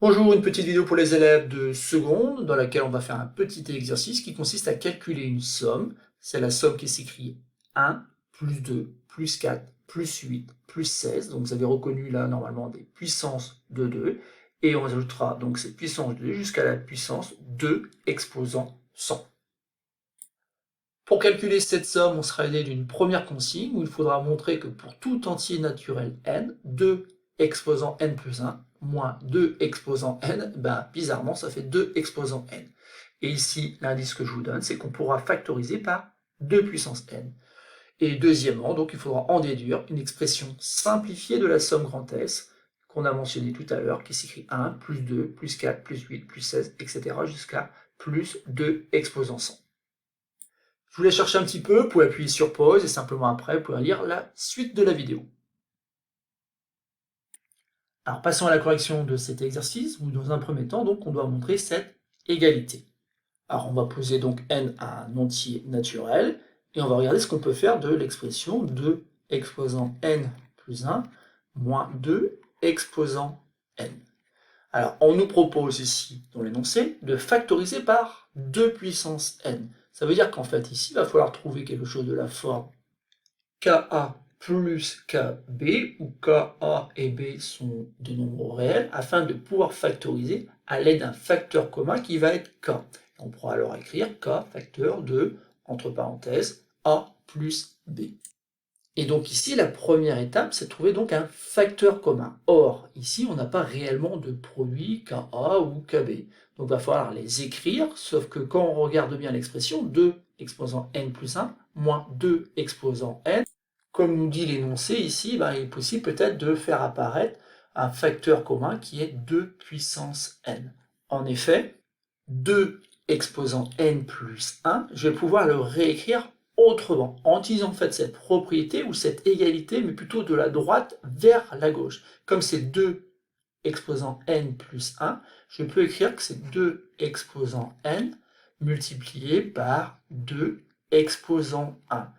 Bonjour, une petite vidéo pour les élèves de seconde dans laquelle on va faire un petit exercice qui consiste à calculer une somme. C'est la somme qui s'écrit 1 plus 2 plus 4 plus 8 plus 16. Donc vous avez reconnu là normalement des puissances de 2 et on ajoutera donc cette puissance de 2 jusqu'à la puissance 2 exposant 100. Pour calculer cette somme, on sera aidé d'une première consigne où il faudra montrer que pour tout entier naturel n, 2 exposant n plus 1 moins 2 exposant n, bizarrement ça fait 2 exposant n. Et ici, l'indice que je vous donne, c'est qu'on pourra factoriser par 2 puissance n. Et deuxièmement, donc il faudra en déduire une expression simplifiée de la somme grand S qu'on a mentionné tout à l'heure, qui s'écrit 1 plus 2 plus 4 plus 8 plus 16, etc. jusqu'à plus 2 exposant 100. Je vous laisse chercher un petit peu, vous pouvez appuyer sur pause et simplement après, vous pouvez lire la suite de la vidéo. Alors passons à la correction de cet exercice, où dans un premier temps, donc, on doit montrer cette égalité. Alors on va poser donc n à un entier naturel, et on va regarder ce qu'on peut faire de l'expression 2 exposant n plus 1 moins 2 exposant n. Alors, on nous propose ici, dans l'énoncé, de factoriser par 2 puissance n. Ça veut dire qu'en fait, ici, il va falloir trouver quelque chose de la forme Ka plus Kb, où Ka et B sont des nombres réels, afin de pouvoir factoriser à l'aide d'un facteur commun qui va être K. On pourra alors écrire K facteur de, entre parenthèses, A plus B. Et donc ici, la première étape, c'est de trouver donc un facteur commun. Or, ici, on n'a pas réellement de produit Ka ou Kb. Donc il va falloir les écrire, sauf que quand on regarde bien l'expression, 2 exposant n plus 1 moins 2 exposant n, comme nous dit l'énoncé ici, il est possible peut-être de faire apparaître un facteur commun qui est 2 puissance n. En effet, 2 exposant n plus 1, je vais pouvoir le réécrire autrement, en utilisant en fait cette propriété ou cette égalité, mais plutôt de la droite vers la gauche. Comme c'est 2 exposant n plus 1, je peux écrire que c'est 2 exposant n multiplié par 2 exposant 1.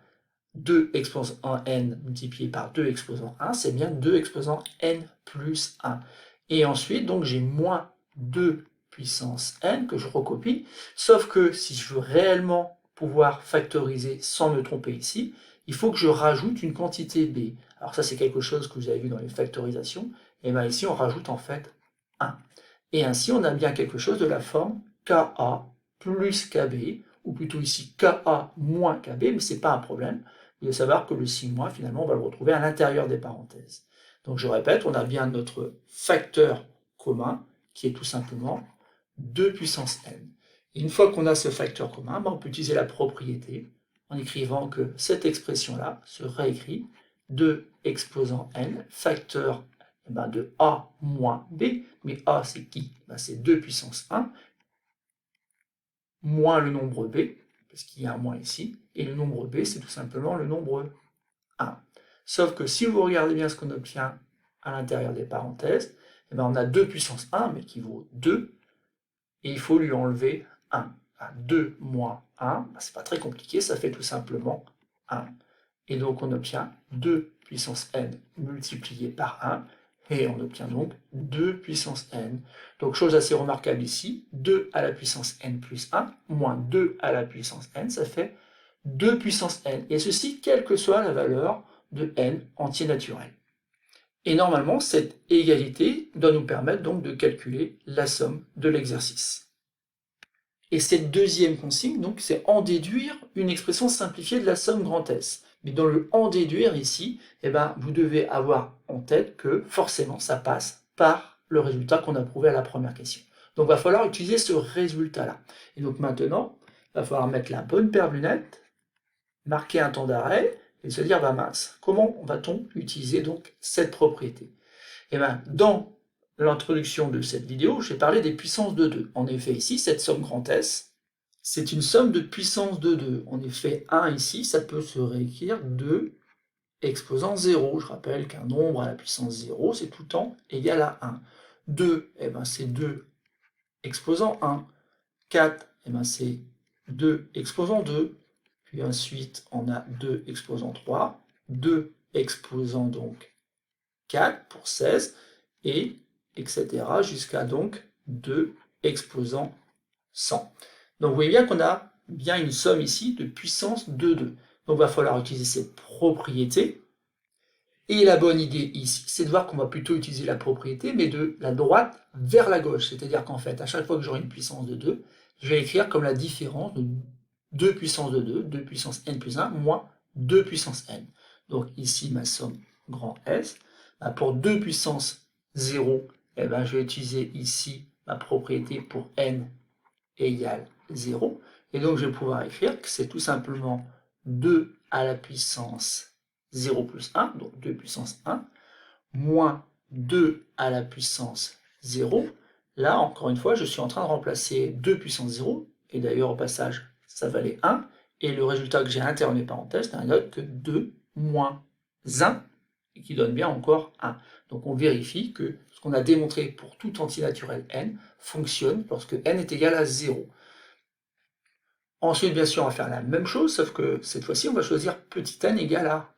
2 exposant n multiplié par 2 exposant 1, c'est bien 2 exposant n plus 1. Et ensuite, donc j'ai moins 2 puissance n que je recopie, sauf que si je veux réellement pouvoir factoriser sans me tromper ici, il faut que je rajoute une quantité b. Alors ça c'est quelque chose que vous avez vu dans les factorisations, et bien ici on rajoute en fait 1. Et ainsi on a bien quelque chose de la forme Ka plus Kb, ou plutôt ici Ka moins Kb, mais c'est pas un problème, il faut savoir que le signe moins finalement on va le retrouver à l'intérieur des parenthèses. Donc je répète, on a bien notre facteur commun, qui est tout simplement 2 puissance n. Et une fois qu'on a ce facteur commun, on peut utiliser la propriété en écrivant que cette expression-là se réécrit 2 exposant n, facteur de a moins b, mais a c'est qui? C'est 2 puissance 1, moins le nombre b, parce qu'il y a un moins ici, et le nombre b c'est tout simplement le nombre 1. Sauf que si vous regardez bien ce qu'on obtient à l'intérieur des parenthèses, on a 2 puissance 1, mais qui vaut 2, et il faut lui enlever 1. 2 moins 1, c'est pas très compliqué, ça fait tout simplement 1. Et donc on obtient 2 puissance n multiplié par 1, et on obtient donc 2 puissance n. Donc chose assez remarquable ici, 2 à la puissance n plus 1, moins 2 à la puissance n, ça fait 2 puissance n. Et ceci, quelle que soit la valeur de n entier naturel. Et normalement, cette égalité doit nous permettre donc de calculer la somme de l'exercice. Et cette deuxième consigne, donc, c'est en déduire une expression simplifiée de la somme grand S. Mais dans le en déduire ici, vous devez avoir en tête que forcément ça passe par le résultat qu'on a prouvé à la première question. Donc il va falloir utiliser ce résultat-là. Et donc maintenant, il va falloir mettre la bonne paire de lunettes, marquer un temps d'arrêt et se dire, mince, comment va-t-on utiliser donc cette propriété? Et dans l'introduction de cette vidéo, j'ai parlé des puissances de 2. En effet, ici, cette somme grand S, c'est une somme de puissance de 2. En effet, 1 ici, ça peut se réécrire 2 exposant 0. Je rappelle qu'un nombre à la puissance 0, c'est tout le temps égal à 1. 2, c'est 2 exposant 1. 4, c'est 2 exposant 2. Puis ensuite, on a 2 exposant 3. 2 exposant donc 4 pour 16. Et etc. jusqu'à donc 2 exposant 100. Donc vous voyez bien qu'on a bien une somme ici de puissance de 2. Donc il va falloir utiliser cette propriété. Et la bonne idée ici, c'est de voir qu'on va plutôt utiliser la propriété, mais de la droite vers la gauche. C'est-à-dire qu'en fait, à chaque fois que j'aurai une puissance de 2, je vais écrire comme la différence de 2 puissance de 2, 2 puissance n plus 1, moins 2 puissance n. Donc ici, ma somme grand S. Pour 2 puissance 0, eh ben, je vais utiliser ici ma propriété pour n égale 0. Et donc, je vais pouvoir écrire que c'est tout simplement 2 à la puissance 0 plus 1, donc 2 puissance 1, moins 2 à la puissance 0. Là, encore une fois, je suis en train de remplacer 2 puissance 0, et d'ailleurs, au passage, ça valait 1, et le résultat que j'ai à l'intérieur des parenthèses n'est rien d'autre que 2 moins 1, et qui donne bien encore 1. Donc on vérifie que ce qu'on a démontré pour tout entier naturel n fonctionne lorsque n est égal à 0. Ensuite, bien sûr, on va faire la même chose, sauf que cette fois-ci, on va choisir petit n égale à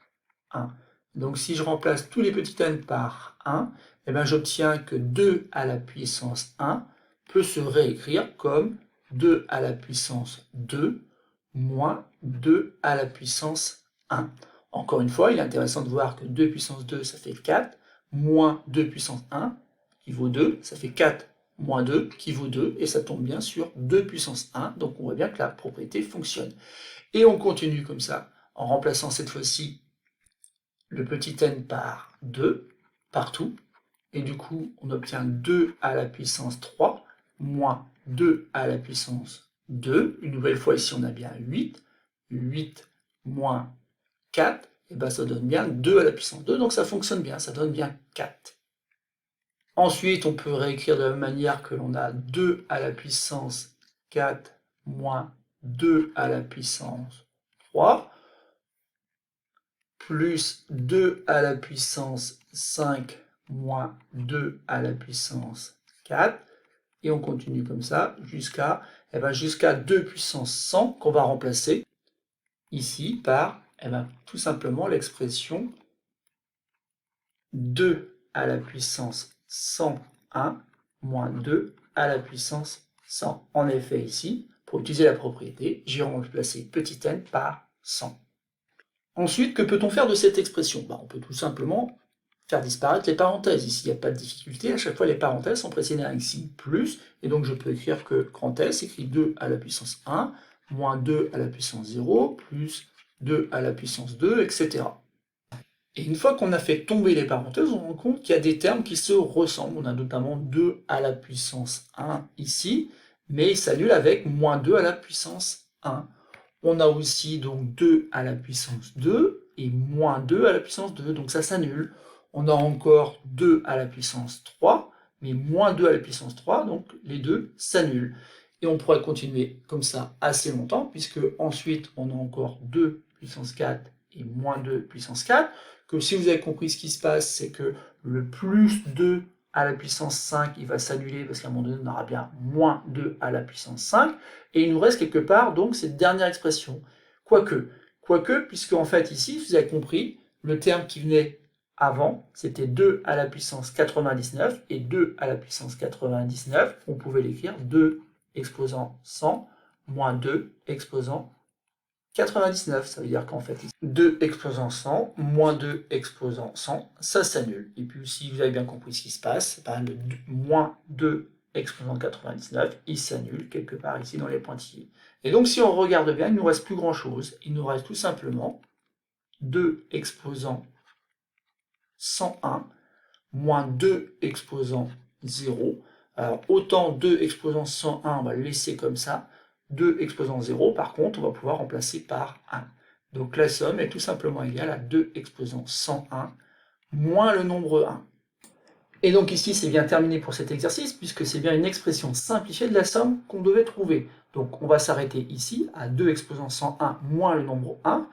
1. Donc si je remplace tous les petits n par 1, eh bien, j'obtiens que 2 à la puissance 1 peut se réécrire comme 2 à la puissance 2 moins 2 à la puissance 1. Encore une fois, il est intéressant de voir que 2 puissance 2, ça fait 4, moins 2 puissance 1, qui vaut 2, ça fait 4 moins 2, qui vaut 2, et ça tombe bien sur 2 puissance 1, donc on voit bien que la propriété fonctionne. Et on continue comme ça, en remplaçant cette fois-ci le petit n par 2 partout, et du coup on obtient 2 à la puissance 3 moins 2 à la puissance 2. Une nouvelle fois ici on a bien 8, 8 moins 4, et bien ça donne bien 2 à la puissance 2, donc ça fonctionne bien, ça donne bien 4. Ensuite on peut réécrire de la même manière que l'on a 2 à la puissance 4 moins 2 à la puissance 3, plus 2 à la puissance 5 moins 2 à la puissance 4, et on continue comme ça jusqu'à 2 puissance 100 qu'on va remplacer ici par tout simplement l'expression 2 à la puissance 101 moins 2 à la puissance 100. En effet, ici, pour utiliser la propriété, j'ai remplacé petit n par 100. Ensuite, que peut-on faire de cette expression? On peut tout simplement faire disparaître les parenthèses. Ici, il n'y a pas de difficulté. À chaque fois, les parenthèses sont précédées d'un signe plus, et donc je peux écrire que grand S écrit 2 à la puissance 1, moins 2 à la puissance 0, plus 2 à la puissance 2, etc. Et une fois qu'on a fait tomber les parenthèses, on se rend compte qu'il y a des termes qui se ressemblent. On a notamment 2 à la puissance 1 ici, mais il s'annule avec moins 2 à la puissance 1. On a aussi donc 2 à la puissance 2 et moins 2 à la puissance 2, donc ça s'annule. On a encore 2 à la puissance 3, mais moins 2 à la puissance 3, donc les deux s'annulent. Et on pourrait continuer comme ça assez longtemps, puisque ensuite on a encore 2 puissance 4 et moins 2 puissance 4, que si vous avez compris ce qui se passe, c'est que le plus 2 à la puissance 5, il va s'annuler parce qu'à un moment donné, on aura bien moins 2 à la puissance 5, et il nous reste quelque part donc cette dernière expression. Quoique, puisque en fait ici, vous avez compris, le terme qui venait avant, c'était 2 à la puissance 99, et 2 à la puissance 99, on pouvait l'écrire 2 exposant 100, moins 2 exposant 99, ça veut dire qu'en fait, 2 exposant 100, moins 2 exposant 100, ça s'annule. Et puis si vous avez bien compris ce qui se passe, le moins 2 exposant 99, il s'annule quelque part ici dans les pointillés. Et donc si on regarde bien, il ne nous reste plus grand chose. Il nous reste tout simplement 2 exposant 101, moins 2 exposant 0. Alors autant 2 exposant 101, on va le laisser comme ça. 2 exposant 0, par contre, on va pouvoir remplacer par 1. Donc la somme est tout simplement égale à 2 exposant 101 moins le nombre 1. Et donc ici, c'est bien terminé pour cet exercice, puisque c'est bien une expression simplifiée de la somme qu'on devait trouver. Donc on va s'arrêter ici à 2 exposant 101 moins le nombre 1,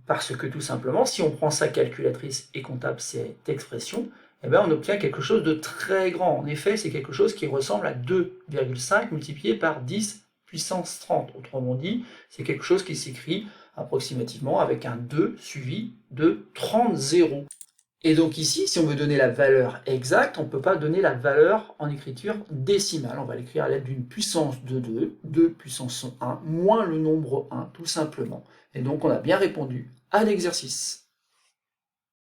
parce que tout simplement, si on prend sa calculatrice et qu'on tape cette expression, on obtient quelque chose de très grand. En effet, c'est quelque chose qui ressemble à 2,5 multiplié par 10 puissance 30. Autrement dit, c'est quelque chose qui s'écrit approximativement avec un 2 suivi de 30 zéros. Et donc ici, si on veut donner la valeur exacte, on ne peut pas donner la valeur en écriture décimale. On va l'écrire à l'aide d'une puissance de 2, 2 puissance 1, moins le nombre 1, tout simplement. Et donc on a bien répondu à l'exercice.